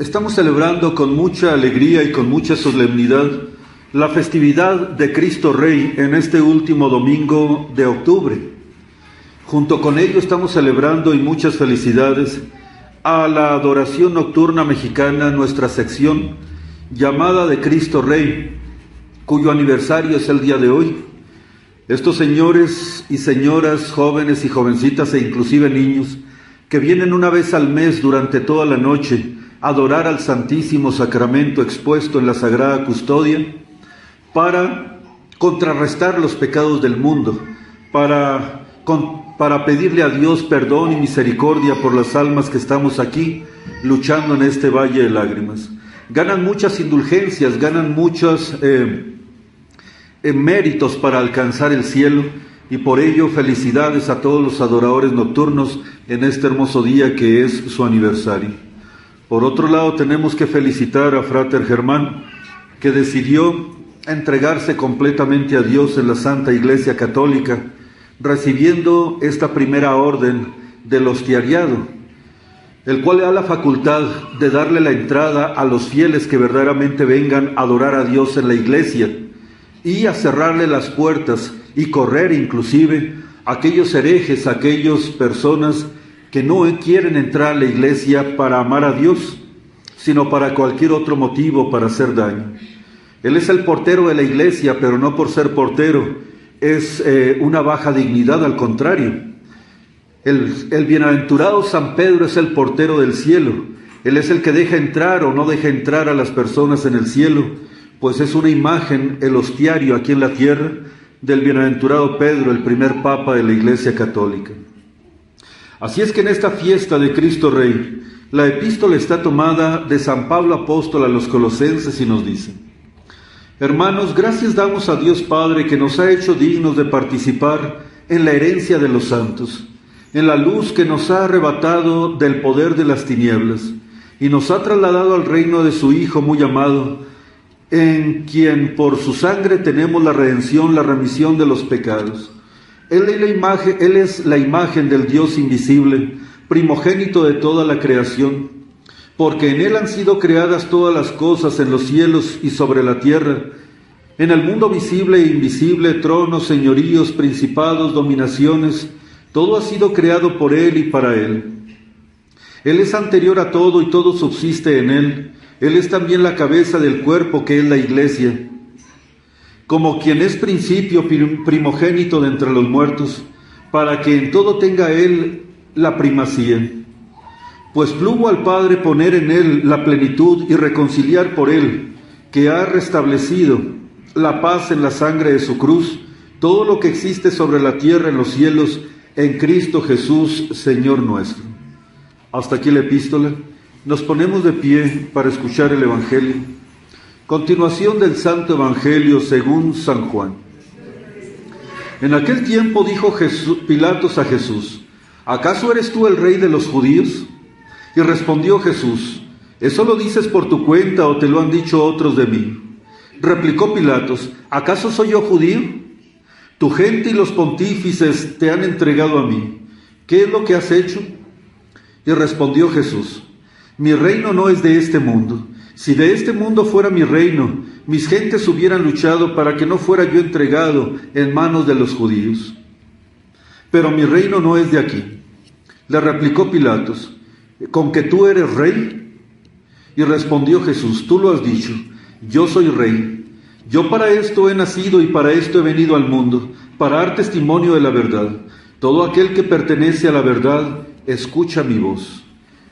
Estamos celebrando con mucha alegría y con mucha solemnidad la festividad de Cristo Rey en este último domingo de octubre. Junto con ello estamos celebrando, y muchas felicidades, a la adoración nocturna mexicana, nuestra sección llamada de Cristo Rey, cuyo aniversario es el día de hoy. Estos señores y señoras, jóvenes y jovencitas e inclusive niños, que vienen una vez al mes durante toda la noche a adorar al Santísimo Sacramento expuesto en la Sagrada Custodia, para contrarrestar los pecados del mundo, para pedirle a Dios perdón y misericordia por las almas que estamos aquí luchando en este valle de lágrimas. Ganan muchas indulgencias, ganan muchos méritos para alcanzar el cielo, y por ello felicidades a todos los adoradores nocturnos en este hermoso día que es su aniversario. Por otro lado, tenemos que felicitar a Frater Germán, que decidió entregarse completamente a Dios en la Santa Iglesia Católica, recibiendo esta primera orden del hostiariado, el cual le da la facultad de darle la entrada a los fieles que verdaderamente vengan a adorar a Dios en la iglesia, y a cerrarle las puertas y correr inclusive a aquellos herejes, a aquellas personas que no quieren entrar a la iglesia para amar a Dios, sino para cualquier otro motivo, para hacer daño. Él es el portero de la iglesia, pero no por ser portero es una baja dignidad, al contrario. El bienaventurado San Pedro es el portero del cielo. Él es el que deja entrar o no deja entrar a las personas en el cielo, pues es una imagen, el hostiario aquí en la tierra, del bienaventurado Pedro, el primer papa de la Iglesia Católica. Así es que en esta fiesta de Cristo Rey, la epístola está tomada de San Pablo Apóstol a los Colosenses y nos dice: hermanos, gracias damos a Dios Padre, que nos ha hecho dignos de participar en la herencia de los santos, en la luz que nos ha arrebatado del poder de las tinieblas y nos ha trasladado al reino de su Hijo muy amado, en quien por su sangre tenemos la redención, la remisión de los pecados. Él es la imagen del Dios invisible, primogénito de toda la creación, porque en Él han sido creadas todas las cosas en los cielos y sobre la tierra, en el mundo visible e invisible, tronos, señoríos, principados, dominaciones, todo ha sido creado por Él y para Él. Él es anterior a todo y todo subsiste en Él. Él es también la cabeza del cuerpo, que es la iglesia. Como quien es principio primogénito de entre los muertos, para que en todo tenga Él la primacía. Pues plugo al Padre poner en Él la plenitud y reconciliar por Él, que ha restablecido la paz en la sangre de su cruz, todo lo que existe sobre la tierra en los cielos, en Cristo Jesús, Señor nuestro. Hasta aquí la epístola. Nos ponemos de pie para escuchar el Evangelio. Continuación del Santo Evangelio según San Juan. En aquel tiempo dijo Pilatos a Jesús: ¿acaso eres tú el rey de los judíos? Y respondió Jesús: ¿eso lo dices por tu cuenta o te lo han dicho otros de mí? Replicó Pilatos: ¿acaso soy yo judío? Tu gente y los pontífices te han entregado a mí. ¿Qué es lo que has hecho? Y respondió Jesús: mi reino no es de este mundo. Si de este mundo fuera mi reino, mis gentes hubieran luchado para que no fuera yo entregado en manos de los judíos. Pero mi reino no es de aquí. Le replicó Pilatos: ¿con que tú eres rey? Y respondió Jesús: tú lo has dicho, yo soy rey. Yo para esto he nacido y para esto he venido al mundo, para dar testimonio de la verdad. Todo aquel que pertenece a la verdad, escucha mi voz.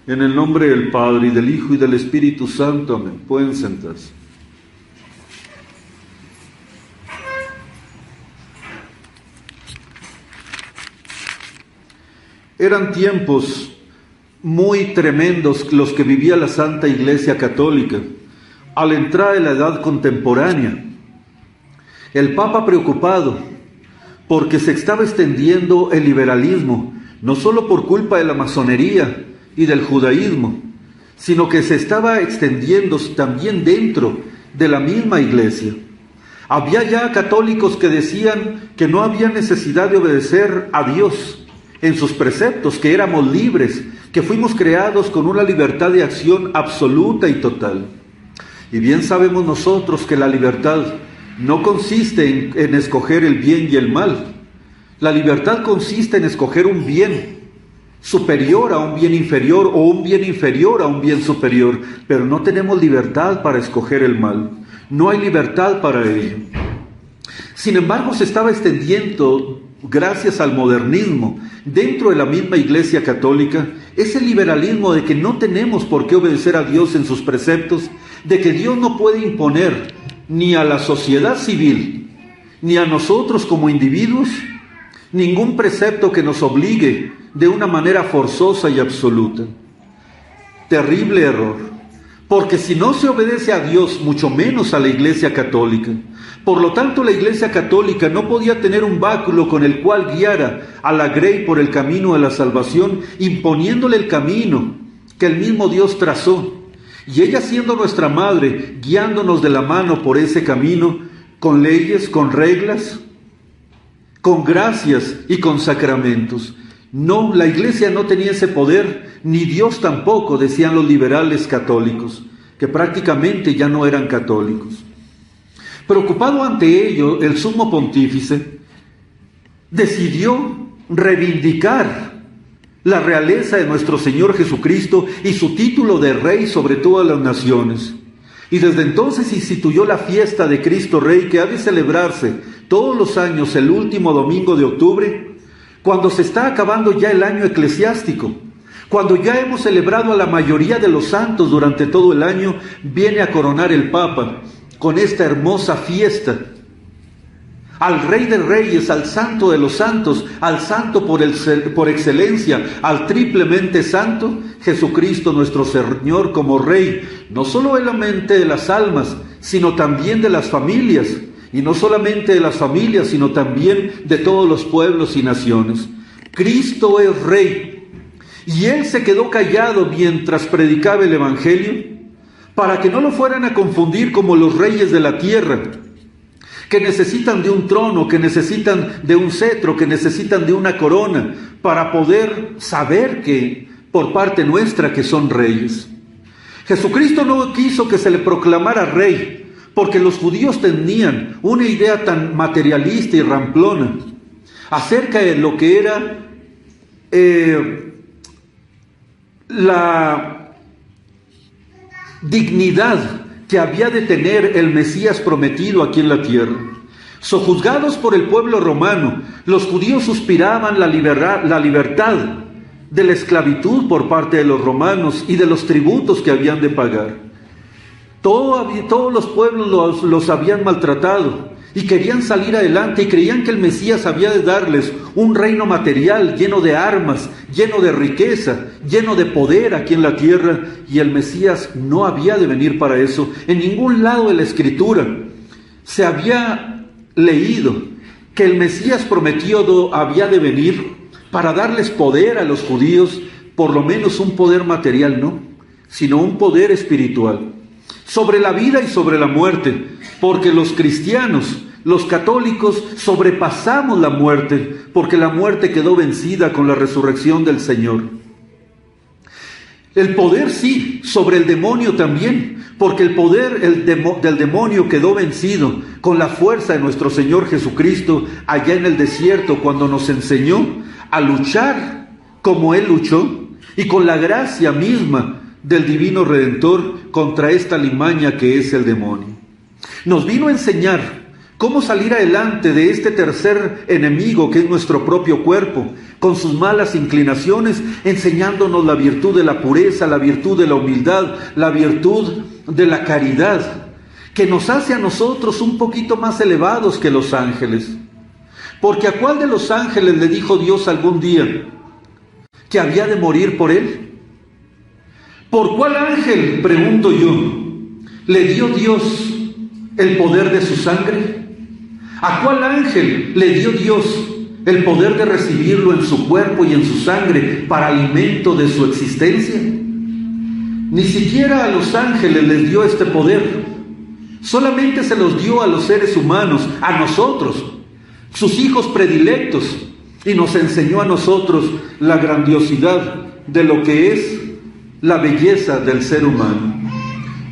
En el nombre del Padre, y del Hijo, y del Espíritu Santo. Amén. Pueden sentarse. Eran tiempos muy tremendos los que vivía la Santa Iglesia Católica al entrar en la edad contemporánea. El Papa, preocupado porque se estaba extendiendo el liberalismo, no solo por culpa de la masonería y del judaísmo, sino que se estaba extendiendo también dentro de la misma iglesia. Había ya católicos que decían que no había necesidad de obedecer a Dios en sus preceptos, que éramos libres que fuimos creados con una libertad de acción absoluta y total. Y bien sabemos nosotros que la libertad no consiste en escoger el bien y el mal. La libertad consiste en escoger un bien superior a un bien inferior o un bien inferior a un bien superior, pero no tenemos libertad para escoger el mal. No hay libertad para ello. Sin embargo, se estaba extendiendo, gracias al modernismo, dentro de la misma Iglesia Católica, ese liberalismo de que no tenemos por qué obedecer a Dios en sus preceptos, de que Dios no puede imponer ni a la sociedad civil, ni a nosotros como individuos, ningún precepto que nos obligue de una manera forzosa y absoluta. Terrible error, porque si no se obedece a Dios, mucho menos a la Iglesia Católica, por lo tanto la Iglesia Católica no podía tener un báculo con el cual guiara a la grey por el camino de la salvación, imponiéndole el camino que el mismo Dios trazó, y ella siendo nuestra madre, guiándonos de la mano por ese camino, con leyes, con reglas, con gracias y con sacramentos. No, la Iglesia no tenía ese poder, ni Dios tampoco, decían los liberales católicos, que prácticamente ya no eran católicos. Preocupado ante ello, el sumo pontífice decidió reivindicar la realeza de nuestro Señor Jesucristo y su título de Rey sobre todas las naciones. Y desde entonces instituyó la fiesta de Cristo Rey, que ha de celebrarse todos los años el último domingo de octubre, cuando se está acabando ya el año eclesiástico. Cuando ya hemos celebrado a la mayoría de los santos durante todo el año, viene a coronar el Papa con esta hermosa fiesta al Rey de Reyes, al Santo de los Santos, al Santo por excelencia, al triplemente Santo, Jesucristo nuestro Señor como Rey, no solamente de las almas, sino también de las familias, y no solamente de las familias, sino también de todos los pueblos y naciones. Cristo es Rey, y Él se quedó callado mientras predicaba el Evangelio, para que no lo fueran a confundir como los reyes de la tierra, que necesitan de un trono, que necesitan de un cetro, que necesitan de una corona, para poder saber que, por parte nuestra, que son reyes. Jesucristo no quiso que se le proclamara rey, porque los judíos tenían una idea tan materialista y ramplona acerca de lo que era la dignidad que había de tener el Mesías prometido aquí en la tierra. Sojuzgados por el pueblo romano, los judíos suspiraban la libertad de la esclavitud por parte de los romanos y de los tributos que habían de pagar. Todos los pueblos los habían maltratado y querían salir adelante y creían que el Mesías había de darles un reino material lleno de armas, lleno de riqueza, lleno de poder aquí en la tierra, y el Mesías no había de venir para eso. En ningún lado de la Escritura se había leído que el Mesías prometido había de venir para darles poder a los judíos, por lo menos un poder material, no, sino un poder espiritual, sobre la vida y sobre la muerte, porque los cristianos, los católicos, sobrepasamos la muerte, porque la muerte quedó vencida con la resurrección del Señor. El poder sí, sobre el demonio también, porque el poder del demonio quedó vencido con la fuerza de nuestro Señor Jesucristo allá en el desierto, cuando nos enseñó a luchar como Él luchó, y con la gracia misma del divino Redentor contra esta alimaña que es el demonio. Nos vino a enseñar cómo salir adelante de este tercer enemigo que es nuestro propio cuerpo, con sus malas inclinaciones, enseñándonos la virtud de la pureza, la virtud de la humildad, la virtud de la caridad, que nos hace a nosotros un poquito más elevados que los ángeles. Porque ¿a cuál de los ángeles le dijo Dios algún día que había de morir por él? ¿Por cuál ángel, pregunto yo, le dio Dios el poder de su sangre? ¿A cuál ángel le dio Dios el poder de recibirlo en su cuerpo y en su sangre para alimento de su existencia? Ni siquiera a los ángeles les dio este poder. Solamente se los dio a los seres humanos, a nosotros, sus hijos predilectos, y nos enseñó a nosotros la grandiosidad de lo que es la belleza del ser humano.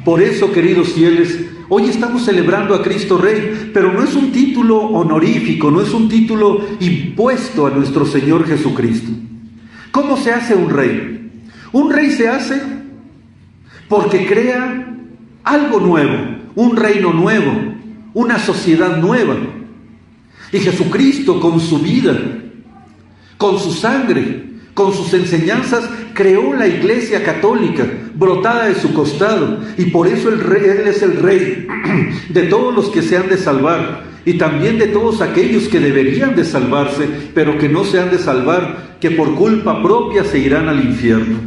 Por eso, queridos fieles, hoy estamos celebrando a Cristo Rey, pero no es un título honorífico, no es un título impuesto a nuestro Señor Jesucristo. ¿Cómo se hace un rey? Un rey se hace porque crea algo nuevo, un reino nuevo, una sociedad nueva. Y Jesucristo, con su vida, con su sangre, con sus enseñanzas, creó la Iglesia Católica, brotada de su costado. Y por eso Él es el Rey de todos los que se han de salvar, y también de todos aquellos que deberían de salvarse, pero que no se han de salvar, que por culpa propia se irán al infierno.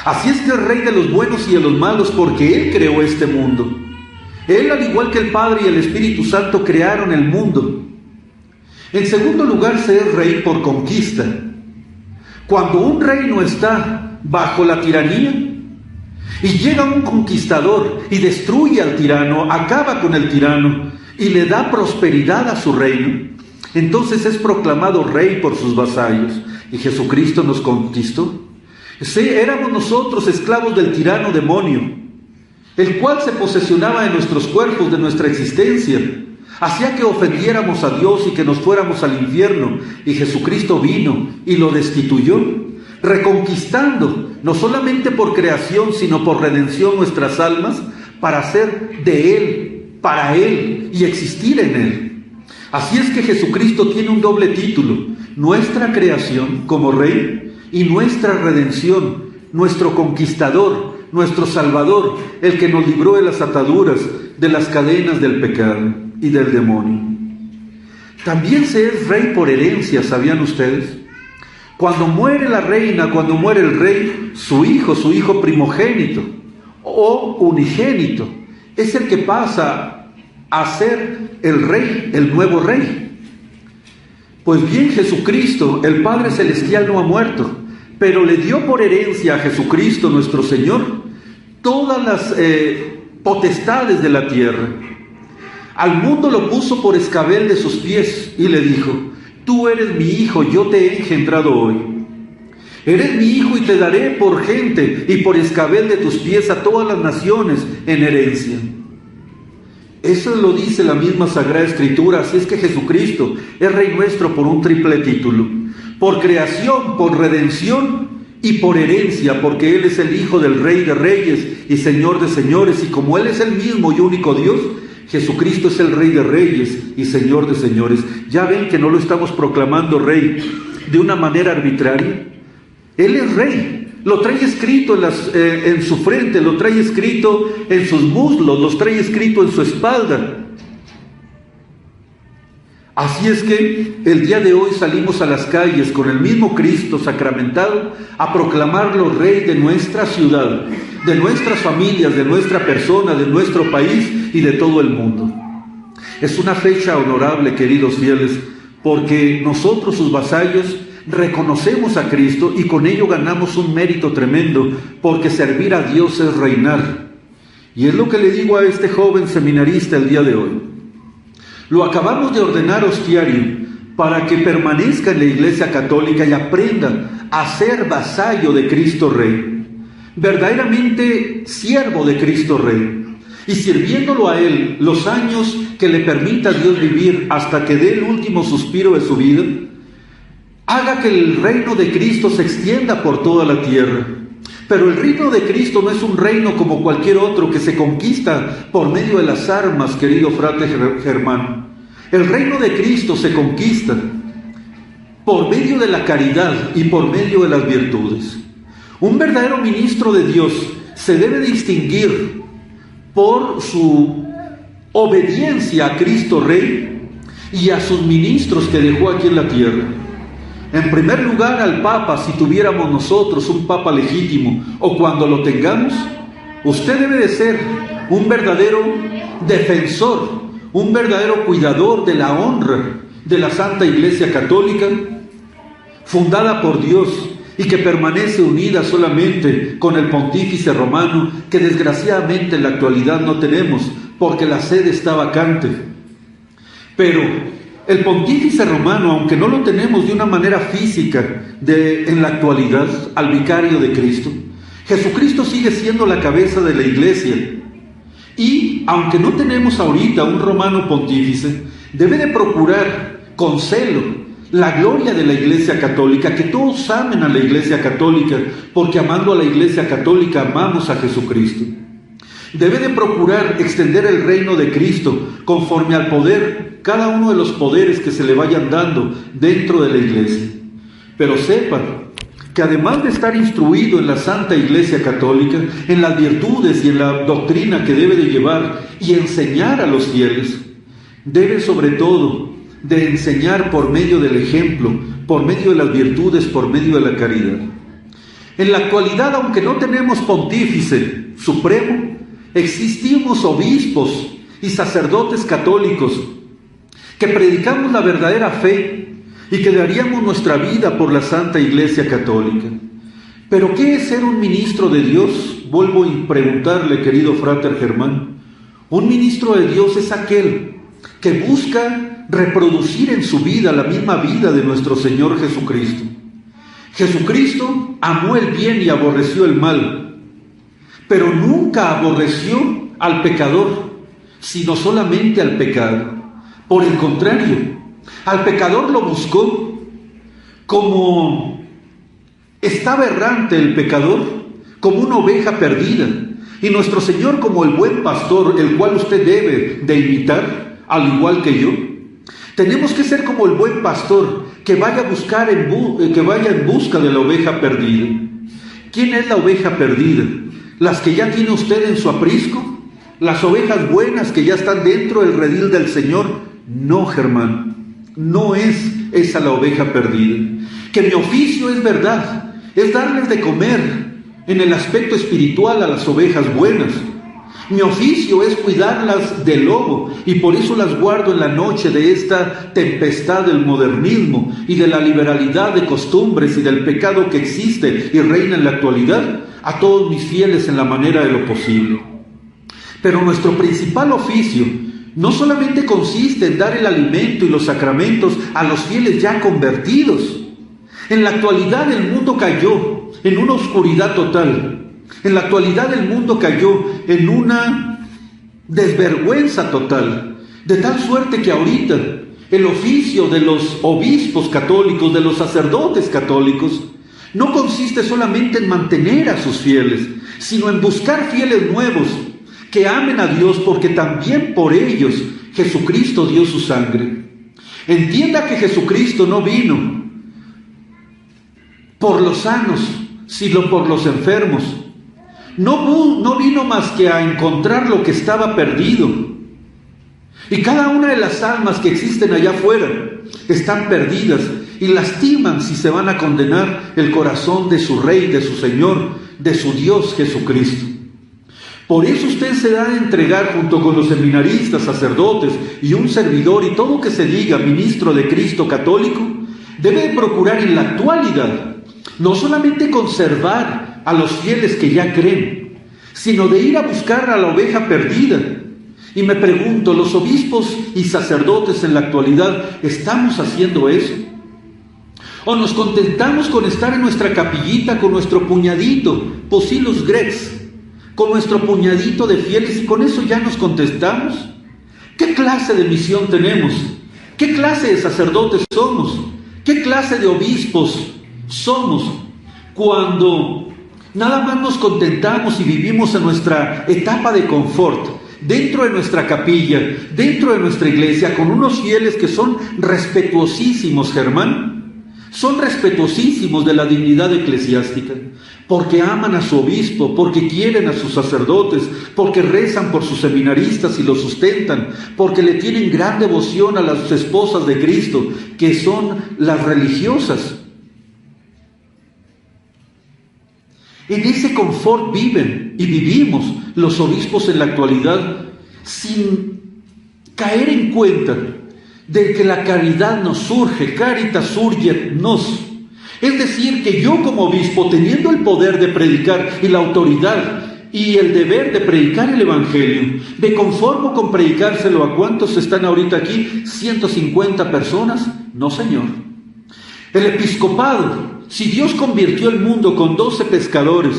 Así es que es Rey de los buenos y de los malos, porque Él creó este mundo. Él, al igual que el Padre y el Espíritu Santo, crearon el mundo. En segundo lugar, se es Rey por conquista. Cuando un reino está bajo la tiranía y llega un conquistador y destruye al tirano, acaba con el tirano y le da prosperidad a su reino, entonces es proclamado rey por sus vasallos. Y Jesucristo nos conquistó. Sí, éramos nosotros esclavos del tirano demonio, el cual se posesionaba de nuestros cuerpos, de nuestra existencia, hacía que ofendiéramos a Dios y que nos fuéramos al infierno. Y Jesucristo vino y lo destituyó, reconquistando, no solamente por creación, sino por redención, nuestras almas, para ser de Él, para Él y existir en Él. Así es que Jesucristo tiene un doble título: nuestra creación como Rey y nuestra redención, nuestro conquistador, nuestro Salvador, el que nos libró de las ataduras, de las cadenas del pecado y del demonio. También se es rey por herencia, ¿sabían ustedes? Cuando muere la reina, cuando muere el rey, su hijo primogénito o unigénito, es el que pasa a ser el rey, el nuevo rey. Pues bien, Jesucristo, el Padre Celestial, no ha muerto, pero le dio por herencia a Jesucristo nuestro Señor todas las potestades de la tierra. Al mundo lo puso por escabel de sus pies y le dijo: tú eres mi hijo, yo te he engendrado hoy. Eres mi hijo y te daré por gente y por escabel de tus pies a todas las naciones en herencia. Eso lo dice la misma Sagrada Escritura. Así es que Jesucristo es Rey nuestro por un triple título: por creación, por redención y por herencia, porque Él es el Hijo del Rey de Reyes y Señor de Señores. Y como Él es el mismo y único Dios, Jesucristo es el Rey de Reyes y Señor de Señores. Ya ven que no lo estamos proclamando Rey de una manera arbitraria. Él es Rey. Lo trae escrito en su frente, lo trae escrito en sus muslos, lo trae escrito en su espalda. Así es que el día de hoy salimos a las calles con el mismo Cristo sacramentado a proclamarlo Rey de nuestra ciudad, de nuestras familias, de nuestra persona, de nuestro país y de todo el mundo. Es una fecha honorable, queridos fieles, porque nosotros, sus vasallos, reconocemos a Cristo y con ello ganamos un mérito tremendo, porque servir a Dios es reinar. Y es lo que le digo a este joven seminarista el día de hoy. Lo acabamos de ordenar hostiario para que permanezca en la Iglesia Católica y aprenda a ser vasallo de Cristo Rey, verdaderamente siervo de Cristo Rey, y sirviéndolo a Él los años que le permita Dios vivir hasta que dé el último suspiro de su vida, haga que el reino de Cristo se extienda por toda la tierra. Pero el reino de Cristo no es un reino como cualquier otro que se conquista por medio de las armas, querido frate Germán. El reino de Cristo se conquista por medio de la caridad y por medio de las virtudes. Un verdadero ministro de Dios se debe distinguir por su obediencia a Cristo Rey y a sus ministros que dejó aquí en la tierra. En primer lugar, al Papa, si tuviéramos nosotros un Papa legítimo, o cuando lo tengamos, usted debe de ser un verdadero defensor, un verdadero cuidador de la honra de la Santa Iglesia Católica, fundada por Dios y que permanece unida solamente con el Pontífice Romano, que desgraciadamente en la actualidad no tenemos, porque la sede está vacante. Pero El pontífice romano, aunque no lo tenemos de una manera física en la actualidad, al vicario de Cristo, Jesucristo sigue siendo la cabeza de la iglesia. Y aunque no tenemos ahorita un romano pontífice, debe de procurar con celo la gloria de la Iglesia Católica, que todos amen a la Iglesia Católica, porque amando a la Iglesia Católica amamos a Jesucristo. Debe de procurar extender el reino de Cristo conforme al poder, cada uno de los poderes que se le vayan dando dentro de la Iglesia. Pero sepan que además de estar instruido en la Santa Iglesia Católica, en las virtudes y en la doctrina que debe de llevar y enseñar a los fieles, debe sobre todo de enseñar por medio del ejemplo, por medio de las virtudes, por medio de la caridad. En la actualidad, aunque no tenemos pontífice supremo, existimos obispos y sacerdotes católicos que predicamos la verdadera fe y que daríamos nuestra vida por la Santa Iglesia Católica. ¿Pero qué es ser un ministro de Dios? Vuelvo a preguntarle, querido Frater Germán. Un ministro de Dios es aquel que busca reproducir en su vida la misma vida de nuestro Señor Jesucristo. Jesucristo amó el bien y aborreció el mal, pero nunca aborreció al pecador, sino solamente al pecado. Por el contrario, al pecador lo buscó. Como estaba errante el pecador, como una oveja perdida, y nuestro Señor como el buen pastor, el cual usted debe de imitar, al igual que yo. Tenemos que ser como el buen pastor que vaya a buscar que vaya en busca de la oveja perdida. ¿Quién es la oveja perdida? ¿Las que ya tiene usted en su aprisco? ¿Las ovejas buenas que ya están dentro del redil del Señor? No, Germán, no es esa la oveja perdida. Que mi oficio es verdad, es darles de comer en el aspecto espiritual a las ovejas buenas. Mi oficio es cuidarlas del lobo, y por eso las guardo en la noche de esta tempestad del modernismo y de la liberalidad de costumbres y del pecado que existe y reina en la actualidad, a todos mis fieles en la manera de lo posible. Pero nuestro principal oficio no solamente consiste en dar el alimento y los sacramentos a los fieles ya convertidos. En la actualidad el mundo cayó en una oscuridad total. En la actualidad el mundo cayó en una desvergüenza total, de tal suerte que ahorita el oficio de los obispos católicos, de los sacerdotes católicos, no consiste solamente en mantener a sus fieles, sino en buscar fieles nuevos que amen a Dios, porque también por ellos Jesucristo dio su sangre. Entienda que Jesucristo no vino por los sanos, sino por los enfermos. No vino más que a encontrar lo que estaba perdido. Y cada una de las almas que existen allá afuera están perdidas y lastiman si se van a condenar el corazón de su Rey, de su Señor, de su Dios Jesucristo. Por eso usted se da a entregar junto con los seminaristas, sacerdotes y un servidor y todo que se diga ministro de Cristo católico, debe de procurar en la actualidad no solamente conservar a los fieles que ya creen, sino de ir a buscar a la oveja perdida. Y me pregunto, ¿los obispos y sacerdotes en la actualidad estamos haciendo eso? ¿O nos contentamos con estar en nuestra capillita con nuestro puñadito, Posilus Grex, con nuestro puñadito de fieles y con eso ya nos contestamos? ¿Qué clase de misión tenemos? ¿Qué clase de sacerdotes somos? ¿Qué clase de obispos somos cuando nada más nos contentamos y vivimos en nuestra etapa de confort, dentro de nuestra capilla, dentro de nuestra iglesia, con unos fieles que son respetuosísimos, Germán? Son respetuosísimos de la dignidad eclesiástica, porque aman a su obispo, porque quieren a sus sacerdotes, porque rezan por sus seminaristas y los sustentan, porque le tienen gran devoción a las esposas de Cristo, que son las religiosas. En ese confort viven y vivimos los obispos en la actualidad, sin caer en cuenta de que la caridad nos surge, caritas surget nos. Es decir, que yo como obispo, teniendo el poder de predicar y la autoridad y el deber de predicar el Evangelio. ¿Me conformo con predicárselo a cuántos están ahorita aquí? ¿150 personas? No, Señor. El episcopado, si Dios convirtió el mundo con 12 pescadores,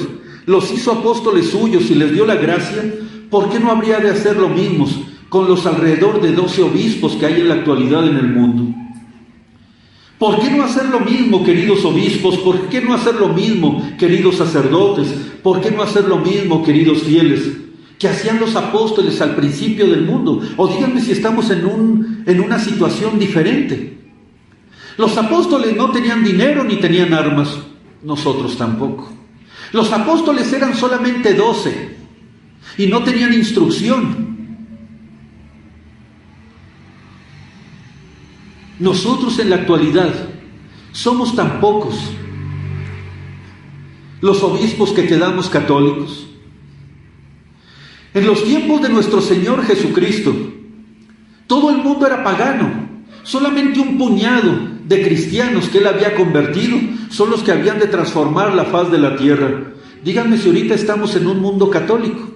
los hizo apóstoles suyos y les dio la gracia, ¿por qué no habría de hacer lo mismo con los alrededor de 12 obispos que hay en la actualidad en el mundo? ¿Por qué no hacer lo mismo, queridos obispos? ¿Por qué no hacer lo mismo, queridos sacerdotes? ¿Por qué no hacer lo mismo, queridos fieles, que hacían los apóstoles al principio del mundo? O díganme si estamos en una situación diferente. Los apóstoles no tenían dinero ni tenían armas, nosotros tampoco. Los apóstoles eran solamente 12 y no tenían instrucción. Nosotros en la actualidad somos tan pocos los obispos que quedamos católicos. En los tiempos de nuestro Señor Jesucristo, todo el mundo era pagano. Solamente un puñado de cristianos que Él había convertido son los que habían de transformar la faz de la tierra. Díganme si ahorita estamos en un mundo católico.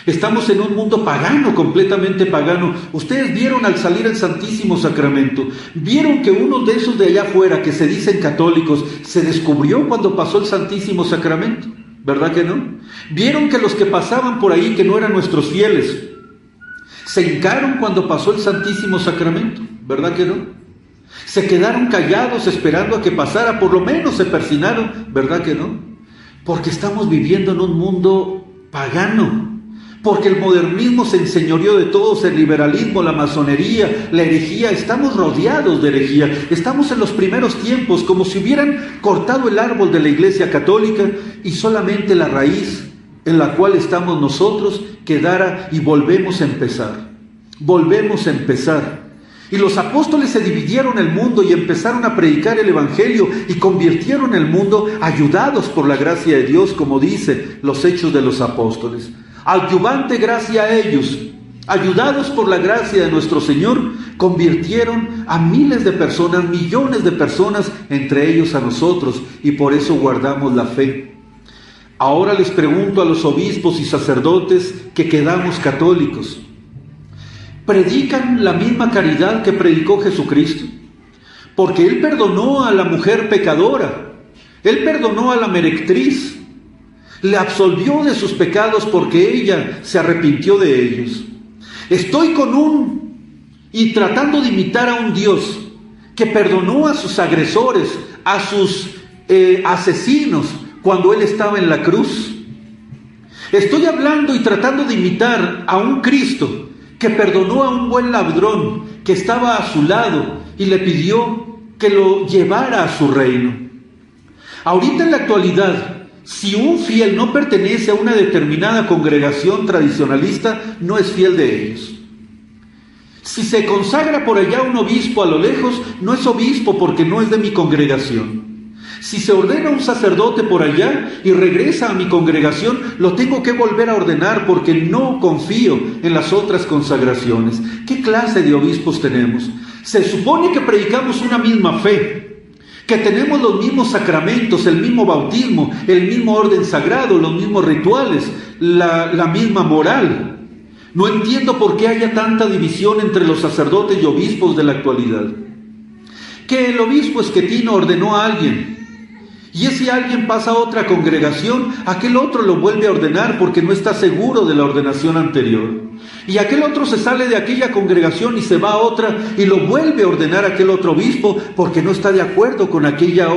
Estamos en un mundo pagano, completamente pagano. Ustedes vieron al salir el Santísimo Sacramento, vieron que uno de esos de allá afuera que se dicen católicos se descubrió cuando pasó el Santísimo Sacramento, ¿verdad que no? Vieron que los que pasaban por ahí, que no eran nuestros fieles, se hincaron cuando pasó el Santísimo Sacramento, ¿verdad que no? Se quedaron callados esperando a que pasara, por lo menos se persinaron, ¿verdad que no? Porque estamos viviendo en un mundo pagano. Porque el modernismo se enseñoreó de todos, el liberalismo, la masonería, la herejía. Estamos rodeados de herejía. Estamos en los primeros tiempos, como si hubieran cortado el árbol de la Iglesia Católica y solamente la raíz en la cual estamos nosotros quedara, y volvemos a empezar. Volvemos a empezar. Y los apóstoles se dividieron el mundo y empezaron a predicar el Evangelio y convirtieron el mundo, ayudados por la gracia de Dios, como dice los Hechos de los Apóstoles. Adyuvante gracia a ellos, ayudados por la gracia de nuestro Señor, convirtieron a miles de personas, millones de personas, entre ellos a nosotros, y por eso guardamos la fe. Ahora les pregunto a los obispos y sacerdotes que quedamos católicos, ¿predican la misma caridad que predicó Jesucristo? Porque Él perdonó a la mujer pecadora, Él perdonó a la meretriz, le absolvió de sus pecados porque ella se arrepintió de ellos. Estoy y tratando de imitar a un Dios que perdonó a sus agresores, a sus asesinos cuando Él estaba en la cruz. Estoy hablando y tratando de imitar a un Cristo que perdonó a un buen ladrón que estaba a su lado y le pidió que lo llevara a su reino. Ahorita en la actualidad, si un fiel no pertenece a una determinada congregación tradicionalista, no es fiel de ellos. Si se consagra por allá un obispo a lo lejos, no es obispo porque no es de mi congregación. Si se ordena un sacerdote por allá y regresa a mi congregación, lo tengo que volver a ordenar porque no confío en las otras consagraciones. ¿Qué clase de obispos tenemos? Se supone que predicamos una misma fe, que tenemos los mismos sacramentos, el mismo bautismo, el mismo orden sagrado, los mismos rituales, la misma moral. No entiendo por qué haya tanta división entre los sacerdotes y obispos de la actualidad. Que el obispo esquetino ordenó a alguien, y ese alguien pasa a otra congregación, aquel otro lo vuelve a ordenar porque no está seguro de la ordenación anterior. Y aquel otro se sale de aquella congregación y se va a otra y lo vuelve a ordenar aquel otro obispo porque no está de acuerdo con aquella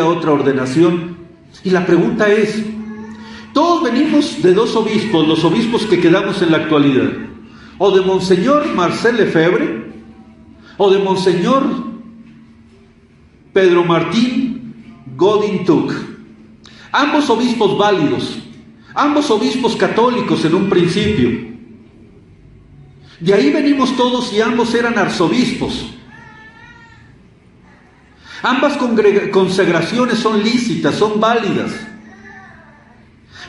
otra ordenación. Y la pregunta es, todos venimos de dos obispos, los obispos que quedamos en la actualidad, o de Monseñor Marcel Lefebvre, o de Monseñor Pedro Martín Godin-Tuck. Ambos obispos válidos, ambos obispos católicos en un principio. De ahí venimos todos y ambos eran arzobispos. Ambas consagraciones son lícitas, son válidas.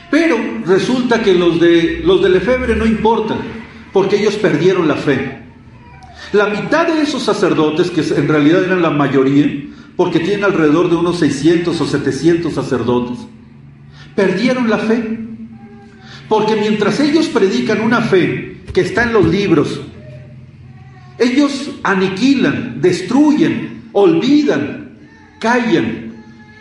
Pero resulta que los de Lefebvre no importan, porque ellos perdieron la fe. La mitad de esos sacerdotes, que en realidad eran la mayoría, porque tienen alrededor de unos 600 o 700 sacerdotes, perdieron la fe. Porque mientras ellos predican una fe que está en los libros, ellos aniquilan, destruyen, olvidan, callan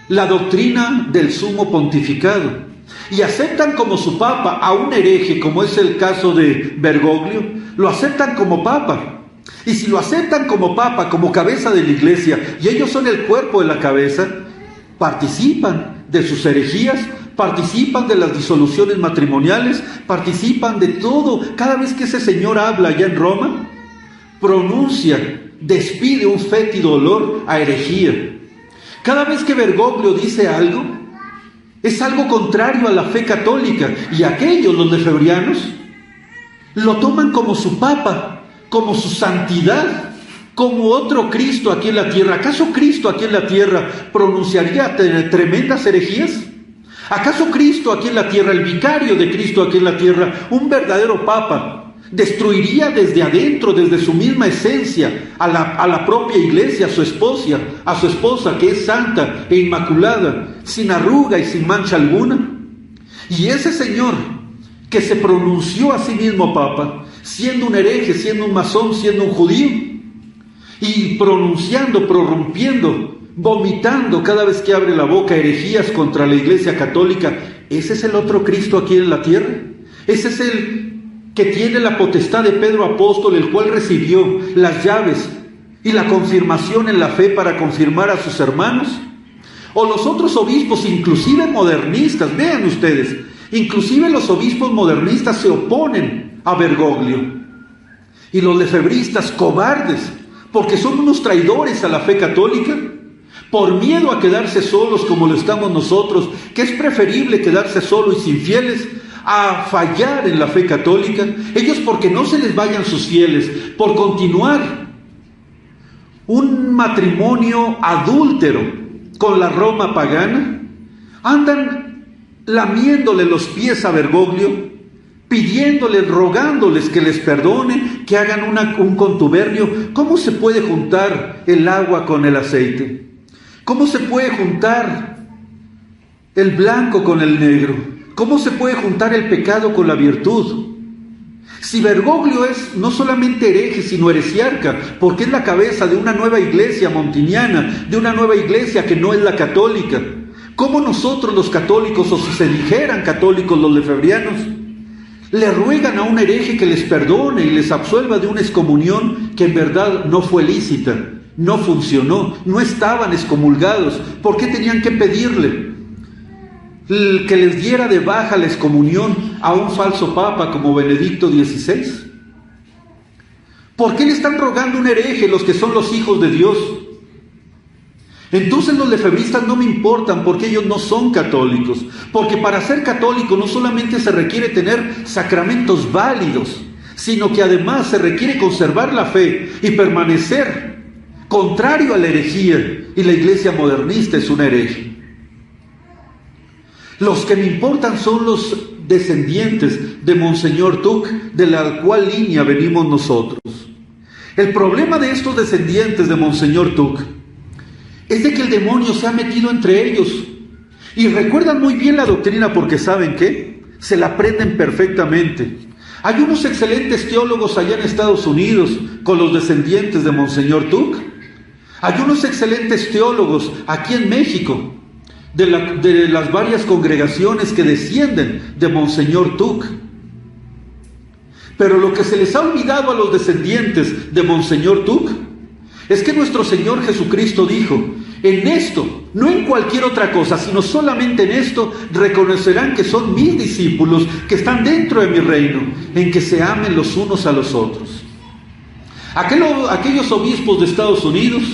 la doctrina del sumo pontificado y aceptan como su papa a un hereje, como es el caso de Bergoglio. Lo aceptan como papa. Y si lo aceptan como papa, como cabeza de la iglesia, y ellos son el cuerpo de la cabeza, participan de sus herejías, participan de las disoluciones matrimoniales, participan de todo. Cada vez que ese señor habla allá en Roma, pronuncia, despide un fétido olor a herejía. Cada vez que Bergoglio dice algo, es algo contrario a la fe católica, y aquellos, los lefebvrianos, lo toman como su papa, como su santidad, como otro Cristo aquí en la tierra. ¿Acaso Cristo aquí en la tierra pronunciaría tremendas herejías? ¿Acaso Cristo aquí en la tierra, el vicario de Cristo aquí en la tierra, un verdadero papa, destruiría desde adentro, desde su misma esencia, a la propia iglesia, a su esposa que es santa e inmaculada, sin arruga y sin mancha alguna? Y ese señor que se pronunció a sí mismo papa, siendo un hereje, siendo un masón, siendo un judío, y pronunciando, prorrumpiendo, vomitando cada vez que abre la boca herejías contra la iglesia católica, ¿ese es el otro Cristo aquí en la tierra? ¿Ese es el que tiene la potestad de Pedro apóstol, el cual recibió las llaves y la confirmación en la fe para confirmar a sus hermanos? O los otros obispos, inclusive modernistas, vean ustedes, inclusive los obispos modernistas se oponen a Bergoglio. Y los lefebristas, cobardes, porque son unos traidores a la fe católica, por miedo a quedarse solos como lo estamos nosotros, que es preferible quedarse solo y sin fieles a fallar en la fe católica. Ellos, porque no se les vayan sus fieles, por continuar un matrimonio adúltero con la Roma pagana, andan lamiéndole los pies a Bergoglio, pidiéndoles, rogándoles que les perdone, que hagan un contubernio. ¿Cómo se puede juntar el agua con el aceite? ¿Cómo se puede juntar el blanco con el negro? ¿Cómo se puede juntar el pecado con la virtud? Si Bergoglio es no solamente hereje, sino heresiarca, porque es la cabeza de una nueva iglesia montiniana, de una nueva iglesia que no es la católica, ¿cómo nosotros los católicos, o si se dijeran católicos los lefebvrianos, le ruegan a un hereje que les perdone y les absuelva de una excomunión que en verdad no fue lícita, no funcionó, no estaban excomulgados? ¿Por qué tenían que pedirle que les diera de baja la excomunión a un falso papa como Benedicto XVI? ¿Por qué le están rogando un hereje los que son los hijos de Dios? Entonces los lefebristas no me importan, porque ellos no son católicos, porque para ser católico no solamente se requiere tener sacramentos válidos, sino que además se requiere conservar la fe y permanecer contrario a la herejía, y la iglesia modernista es una hereje. Los que me importan son los descendientes de Monseñor Tuc, de la cual línea venimos nosotros. El problema de estos descendientes de Monseñor Tuc es de que el demonio se ha metido entre ellos, y recuerdan muy bien la doctrina, porque ¿saben qué? Se la aprenden perfectamente. Hay unos excelentes teólogos allá en Estados Unidos con los descendientes de Monseñor Tuc. Hay unos excelentes teólogos aquí en México de las varias congregaciones que descienden de Monseñor Tuc. Pero lo que se les ha olvidado a los descendientes de Monseñor Tuc es que nuestro Señor Jesucristo dijo: en esto, no en cualquier otra cosa, sino solamente en esto, reconocerán que son mis discípulos, que están dentro de mi reino, en que se amen los unos a los otros. Aquellos obispos de Estados Unidos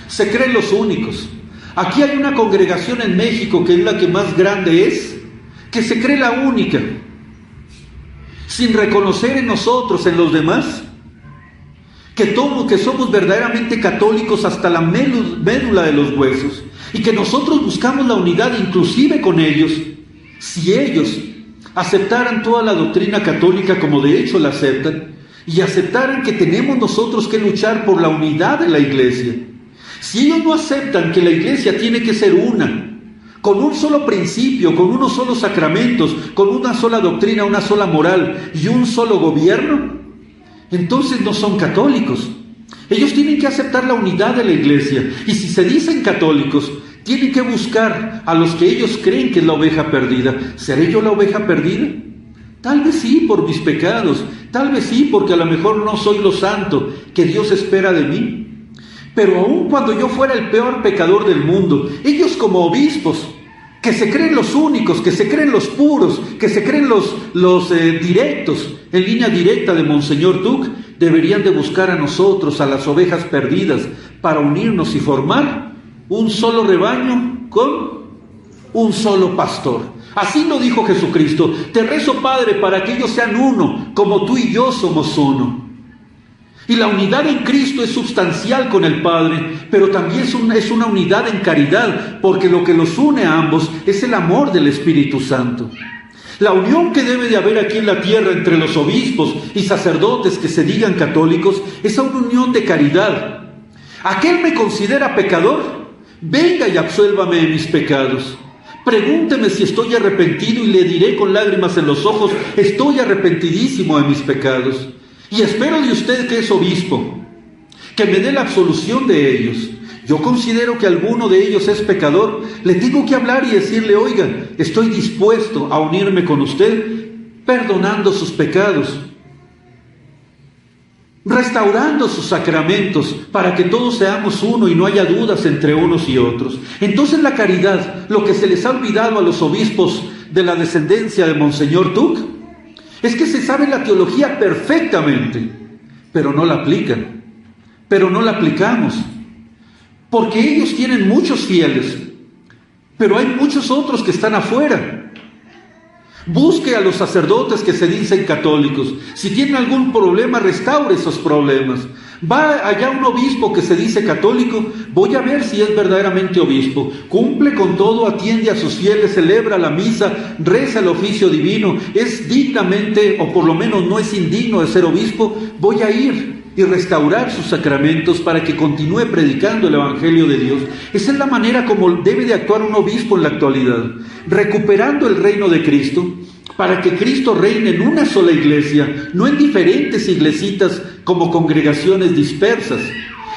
se creen los únicos. Aquí hay una congregación en México, que es la que más grande es, que se cree la única, sin reconocer en nosotros, en los demás, que somos verdaderamente católicos hasta la médula de los huesos, y que nosotros buscamos la unidad inclusive con ellos. Si ellos aceptaran toda la doctrina católica, como de hecho la aceptan, y aceptaran que tenemos nosotros que luchar por la unidad de la iglesia, si ellos no aceptan que la iglesia tiene que ser una, con un solo principio, con unos solos sacramentos, con una sola doctrina, una sola moral y un solo gobierno, entonces no son católicos. Ellos tienen que aceptar la unidad de la Iglesia, y si se dicen católicos, tienen que buscar a los que ellos creen que es la oveja perdida. ¿Seré yo la oveja perdida? Tal vez sí por mis pecados, tal vez sí porque a lo mejor no soy lo santo que Dios espera de mí. Pero aun cuando yo fuera el peor pecador del mundo, ellos como obispos, que se creen los únicos, que se creen los puros, que se creen los directos, en línea directa de Monseñor Tuc, deberían de buscar a nosotros, a las ovejas perdidas, para unirnos y formar un solo rebaño con un solo pastor. Así lo dijo Jesucristo: te rezo, Padre, para que ellos sean uno, como tú y yo somos uno. Y la unidad en Cristo es sustancial con el Padre, pero también es una unidad en caridad, porque lo que los une a ambos es el amor del Espíritu Santo. La unión que debe de haber aquí en la tierra entre los obispos y sacerdotes que se digan católicos es una unión de caridad. ¿Aquel me considera pecador? Venga y absuélvame de mis pecados. Pregúnteme si estoy arrepentido y le diré con lágrimas en los ojos: estoy arrepentidísimo de mis pecados. Y espero de usted, que es obispo, que me dé la absolución de ellos. Yo considero que alguno de ellos es pecador, le tengo que hablar y decirle: oiga, estoy dispuesto a unirme con usted, perdonando sus pecados, restaurando sus sacramentos, para que todos seamos uno y no haya dudas entre unos y otros. Entonces la caridad, lo que se les ha olvidado a los obispos de la descendencia de Monseñor Tuc, es que se sabe la teología perfectamente, pero no la aplican, pero no la aplicamos, porque ellos tienen muchos fieles, pero hay muchos otros que están afuera. Busque a los sacerdotes que se dicen católicos. Si tienen algún problema, restaure esos problemas. Va allá un obispo que se dice católico, voy a ver si es verdaderamente obispo. Cumple con todo, atiende a sus fieles, celebra la misa, reza el oficio divino, es dignamente, o por lo menos no es indigno de ser obispo. Voy a ir y restaurar sus sacramentos para que continúe predicando el Evangelio de Dios. Esa es la manera como debe de actuar un obispo en la actualidad, recuperando el reino de Cristo, para que Cristo reine en una sola iglesia, no en diferentes iglesitas como congregaciones dispersas,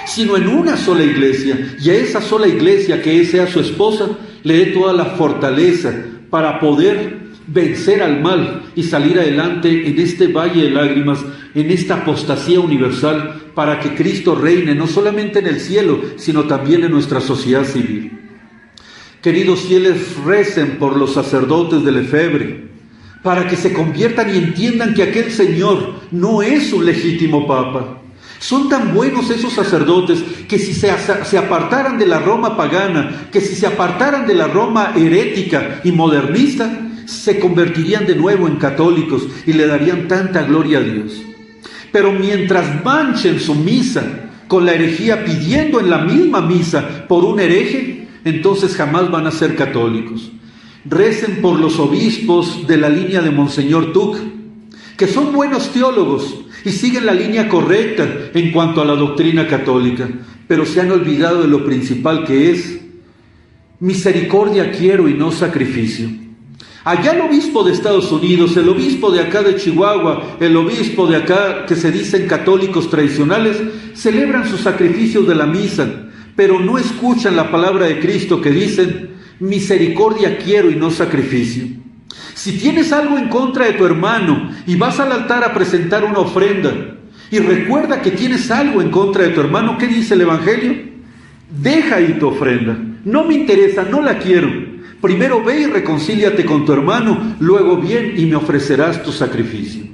sino en una sola iglesia, y a esa sola iglesia, que sea su esposa, le dé toda la fortaleza para poder vencer al mal y salir adelante en este valle de lágrimas, en esta apostasía universal, para que Cristo reine no solamente en el cielo, sino también en nuestra sociedad civil. Queridos fieles, recen por los sacerdotes de Lefebvre, para que se conviertan y entiendan que aquel señor no es un legítimo papa. Son tan buenos esos sacerdotes que si se apartaran de la Roma pagana, que si se apartaran de la Roma herética y modernista, se convertirían de nuevo en católicos y le darían tanta gloria a Dios. Pero mientras manchen su misa con la herejía, pidiendo en la misma misa por un hereje, entonces jamás van a ser católicos. Recen por los obispos de la línea de Monseñor Tuc, que son buenos teólogos y siguen la línea correcta en cuanto a la doctrina católica, pero se han olvidado de lo principal, que es: misericordia quiero y no sacrificio. Allá el obispo de Estados Unidos, el obispo de acá de Chihuahua, el obispo de acá que se dicen católicos tradicionales, celebran sus sacrificios de la misa, pero no escuchan la palabra de Cristo, que dicen: misericordia quiero y no sacrificio. Si tienes algo en contra de tu hermano y vas al altar a presentar una ofrenda, y recuerda que tienes algo en contra de tu hermano, ¿qué dice el Evangelio? Deja ahí tu ofrenda, no me interesa, no la quiero. Primero ve y reconcíliate con tu hermano, luego bien y me ofrecerás tu sacrificio.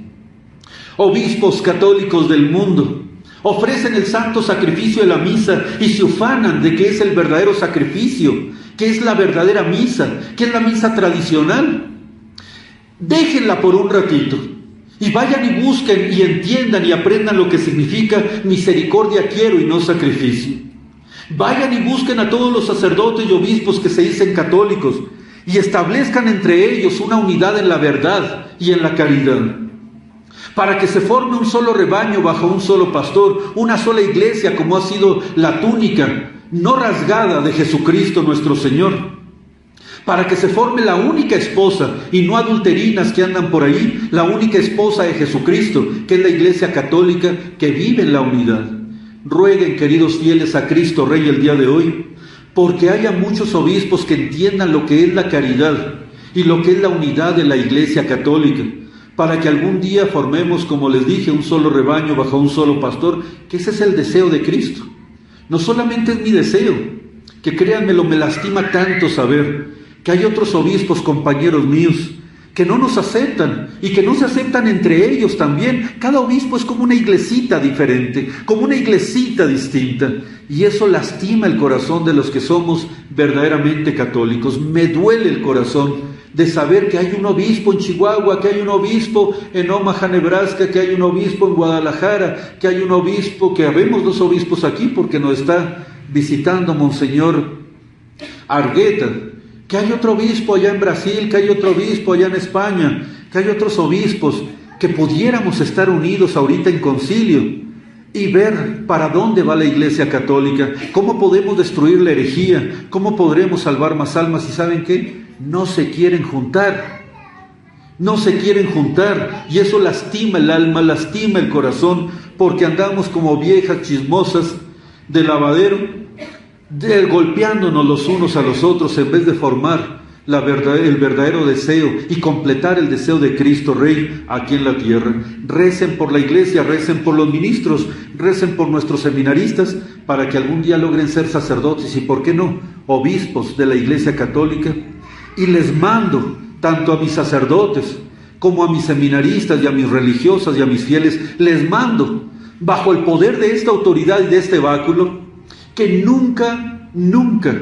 Obispos católicos del mundo ofrecen el santo sacrificio de la misa y se ufanan de que es el verdadero sacrificio, que es la verdadera misa, que es la misa tradicional. Déjenla por un ratito y vayan y busquen y entiendan y aprendan lo que significa misericordia quiero y no sacrificio. Vayan y busquen a todos los sacerdotes y obispos que se dicen católicos y establezcan entre ellos una unidad en la verdad y en la caridad, para que se forme un solo rebaño bajo un solo pastor, una sola iglesia, como ha sido la túnica no rasgada de Jesucristo nuestro Señor. para que se forme la única esposa, y no adulterinas que andan por ahí, la única esposa de Jesucristo, que es la Iglesia Católica, que vive en la unidad. Rueguen, queridos fieles, a Cristo Rey el día de hoy, porque haya muchos obispos que entiendan lo que es la caridad y lo que es la unidad de la Iglesia Católica, para que algún día formemos, como les dije, un solo rebaño bajo un solo pastor, que ese es el deseo de Cristo. No solamente es mi deseo, que créanmelo, me lastima tanto saber que hay otros obispos, compañeros míos, que no nos aceptan y que no se aceptan entre ellos también. Cada obispo es como una iglesita diferente, como una iglesita distinta, y eso lastima el corazón de los que somos verdaderamente católicos. Me duele el corazón de saber que hay un obispo en Chihuahua, que hay un obispo en Omaha, Nebraska, que hay un obispo en Guadalajara, que hay un obispo, que habemos 2 obispos aquí porque nos está visitando Monseñor Argueta, que hay otro obispo allá en Brasil, que hay otro obispo allá en España, que hay otros obispos, que pudiéramos estar unidos ahorita en concilio y ver para dónde va la Iglesia Católica, cómo podemos destruir la herejía, cómo podremos salvar más almas. ¿Y saben qué? No se quieren juntar, no se quieren juntar, y eso lastima el alma, lastima el corazón, porque andamos como viejas chismosas de lavadero, golpeándonos los unos a los otros en vez de formar el verdadero deseo y completar el deseo de Cristo Rey aquí en la tierra. Recen por la Iglesia, recen por los ministros, recen por nuestros seminaristas, para que algún día logren ser sacerdotes y, ¿por qué no?, obispos de la Iglesia Católica. Y les mando tanto a mis sacerdotes como a mis seminaristas y a mis religiosas y a mis fieles, les mando, bajo el poder de esta autoridad y de este báculo, que nunca, nunca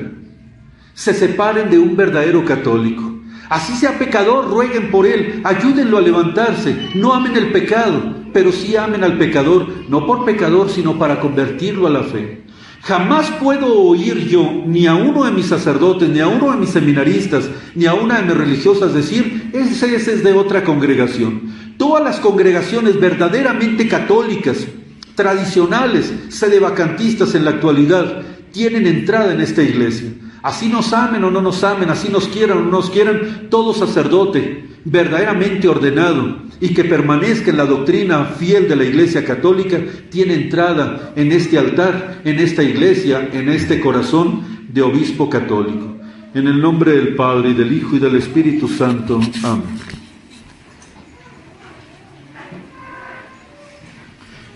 se separen de un verdadero católico. Así sea pecador, rueguen por él, ayúdenlo a levantarse. No amen el pecado, pero sí amen al pecador, no por pecador, sino para convertirlo a la fe. Jamás puedo oír yo ni a uno de mis sacerdotes, ni a uno de mis seminaristas, ni a una de mis religiosas decir, ese es de otra congregación. Todas las congregaciones verdaderamente católicas, tradicionales, sedevacantistas en la actualidad, tienen entrada en esta iglesia. Así nos amen o no nos amen, así nos quieran o no nos quieran, todo sacerdote verdaderamente ordenado y que permanezca en la doctrina fiel de la Iglesia Católica tiene entrada en este altar, en esta iglesia, en este corazón de obispo católico. En el nombre del Padre, y del Hijo, y del Espíritu Santo. Amén.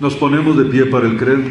Nos ponemos de pie para el credo.